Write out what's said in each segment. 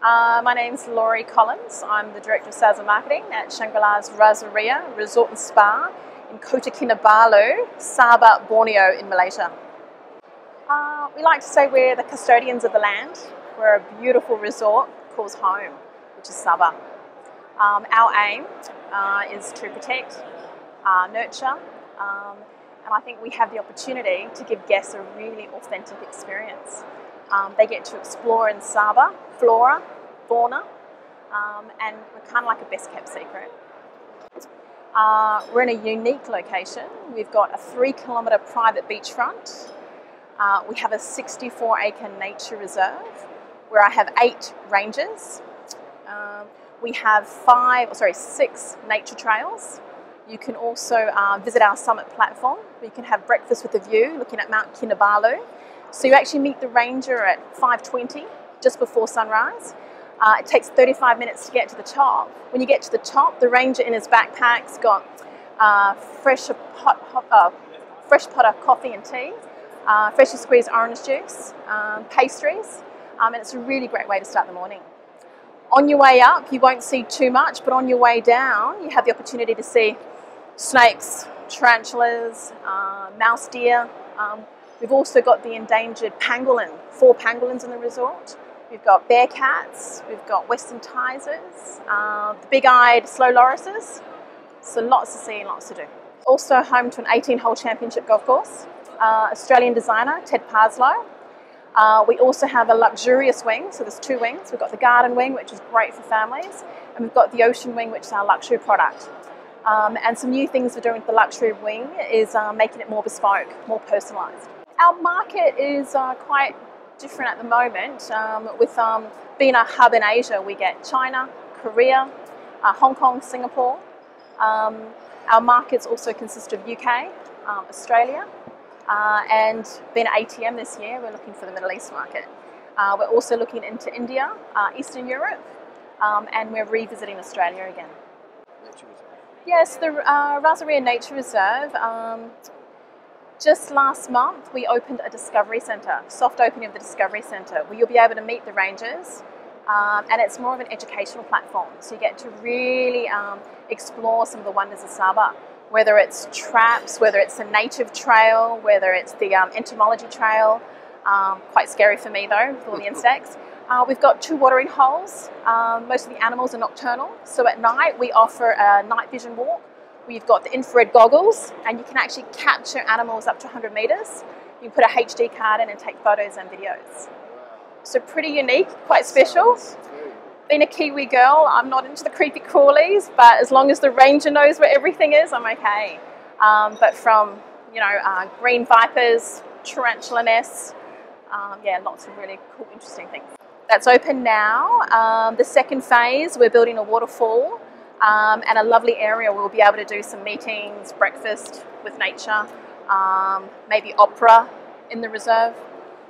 My name's Laurie Collins. I'm the Director of Sales and Marketing at Shangri-La Rasa Ria Resort and Spa in Kota Kinabalu, Sabah, Borneo in Malaysia. We like to say we're the custodians of the land. We're a beautiful resort called home, which is Sabah. Our aim is to protect, nurture, and I think we have the opportunity to give guests a really authentic experience. They get to explore in Sabah, flora, fauna, and we're kind of like a best kept secret. We're in a unique location. We've got a 3-kilometre private beachfront. We have a 64-acre nature reserve where I have 8 ranges. We have 6 nature trails. You can also visit our summit platform where you can have breakfast with a view looking at Mount Kinabalu. So you actually meet the ranger at 5:20 just before sunrise. It takes 35 minutes to get to the top. When you get to the top, the ranger in his backpack's got fresh pot of coffee and tea, freshly squeezed orange juice, pastries, and it's a really great way to start the morning. On your way up, you won't see too much, but on your way down, you have the opportunity to see snakes, tarantulas, mouse deer. We've also got the endangered pangolin, 4 pangolins in the resort. We've got bear cats, we've got western tisers, the big-eyed slow lorises. So lots to see and lots to do. Also home to an 18-hole championship golf course. Australian designer, Ted Parslow. We also have a luxurious wing, so there's 2 wings. We've got the garden wing, which is great for families, and we've got the ocean wing, which is our luxury product. And some new things we're doing with the luxury wing is making it more bespoke, more personalised. Our market is quite different at the moment. With being a hub in Asia, we get China, Korea, Hong Kong, Singapore. Our markets also consist of UK, Australia, and being at ATM this year, we're looking for the Middle East market. We're also looking into India, Eastern Europe, and we're revisiting Australia again. Nature Reserve. Yes, the Rasa Ria Nature Reserve. Just last month, we opened a Discovery Centre, soft opening of the Discovery Centre, where you'll be able to meet the rangers, and it's more of an educational platform. So you get to really explore some of the wonders of Sabah, whether it's traps, whether it's a native trail, whether it's the entomology trail. Quite scary for me though, with all the insects. We've got 2 watering holes. Most of the animals are nocturnal, so at night we offer a night vision walk. We've got the infrared goggles, and you can actually capture animals up to 100 metres. You can put a HD card in and take photos and videos. So pretty unique, quite special. Being a Kiwi girl, I'm not into the creepy crawlies, but as long as the ranger knows where everything is, I'm okay. But from, green vipers, tarantula nests, lots of really cool, interesting things. That's open now. The second phase, we're building a waterfall. And a lovely area where we'll be able to do some meetings, breakfast with nature, maybe opera in the reserve,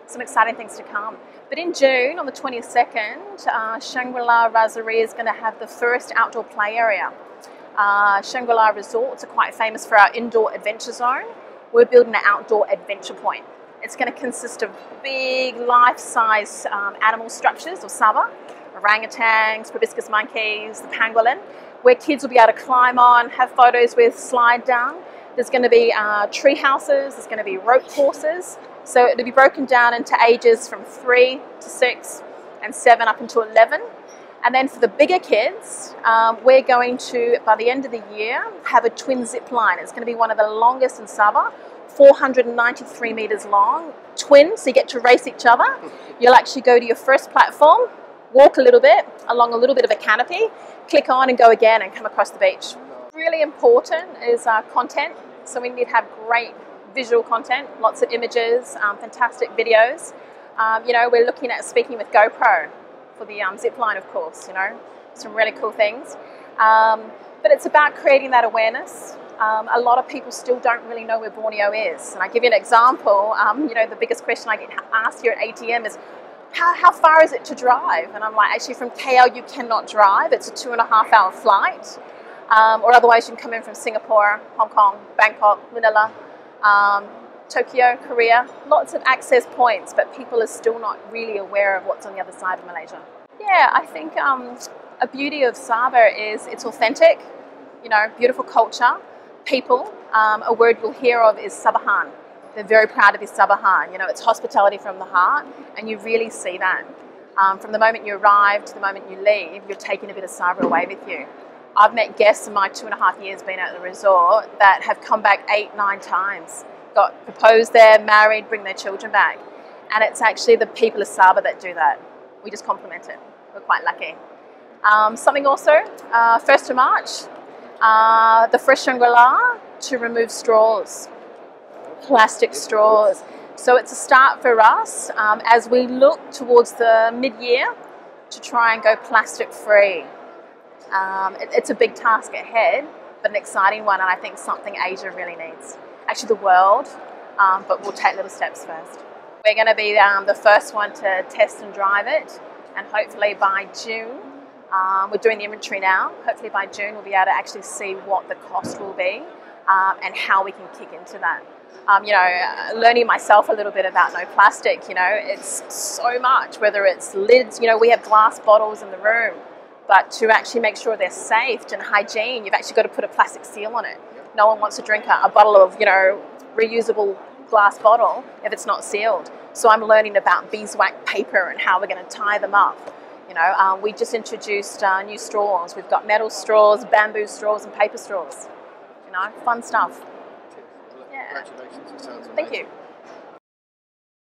some exciting things to come. But in June, on the 22nd, Shangri-La Rasa Ria is going to have the first outdoor play area. Shangri-La resorts are quite famous for our indoor adventure zone. We're building an outdoor adventure point. It's going to consist of big life-size animal structures of Sabah, orangutans, proboscis monkeys, the pangolin, where kids will be able to climb on, have photos with, slide down. There's going to be tree houses, there's going to be rope courses. So it'll be broken down into ages from 3 to 6 and 7 up until 11. And then for the bigger kids, we're going to, by the end of the year, have a twin zip line. It's going to be one of the longest in Sabah, 493 metres long, twin, so you get to race each other. You'll actually go to your first platform, walk a little bit along a little bit of a canopy, click on and go again and come across the beach. Really important is content, so we need to have great visual content, lots of images, fantastic videos. We're looking at speaking with GoPro for the zip line, of course, some really cool things. But it's about creating that awareness. A lot of people still don't really know where Borneo is. And I give you an example, the biggest question I get asked here at ATM is, how far is it to drive? And I'm like, actually from KL you cannot drive. It's a 2.5-hour flight. Or otherwise you can come in from Singapore, Hong Kong, Bangkok, Manila, Tokyo, Korea. Lots of access points, but people are still not really aware of what's on the other side of Malaysia. Yeah, I think a beauty of Saba is it's authentic, you know, beautiful culture, people. A word you'll hear of is Sabahan. They're very proud of his Sabahan. You know, it's hospitality from the heart, and you really see that. From the moment you arrive to the moment you leave, you're taking a bit of Saba away with you. I've met guests in my 2.5 years being at the resort that have come back 8, 9 times, got proposed there, married, bring their children back. And it's actually the people of Saba that do that. We just compliment it. We're quite lucky. Something also, 1st of March, the fresh Shangri-La to remove straws, plastic straws. So it's a start for us as we look towards the mid-year to try and go plastic free. It's a big task ahead, but an exciting one, and I think something Asia really needs. Actually the world, but we'll take little steps first. We're going to be the first one to test and drive it, and hopefully by June, we're doing the inventory now, hopefully by June we'll be able to actually see what the cost will be and how we can kick into that. You know, learning myself a little bit about no plastic, you know, it's so much, whether it's lids, you know, we have glass bottles in the room, but to actually make sure they're safe and hygiene, you've actually got to put a plastic seal on it. No one wants to drink a bottle of, you know, reusable glass bottle if it's not sealed. So I'm learning about beeswax paper and how we're going to tie them up. You know, we just introduced new straws. We've got metal straws, bamboo straws, and paper straws. You know, fun stuff. Congratulations, it sounds amazing. Thank you.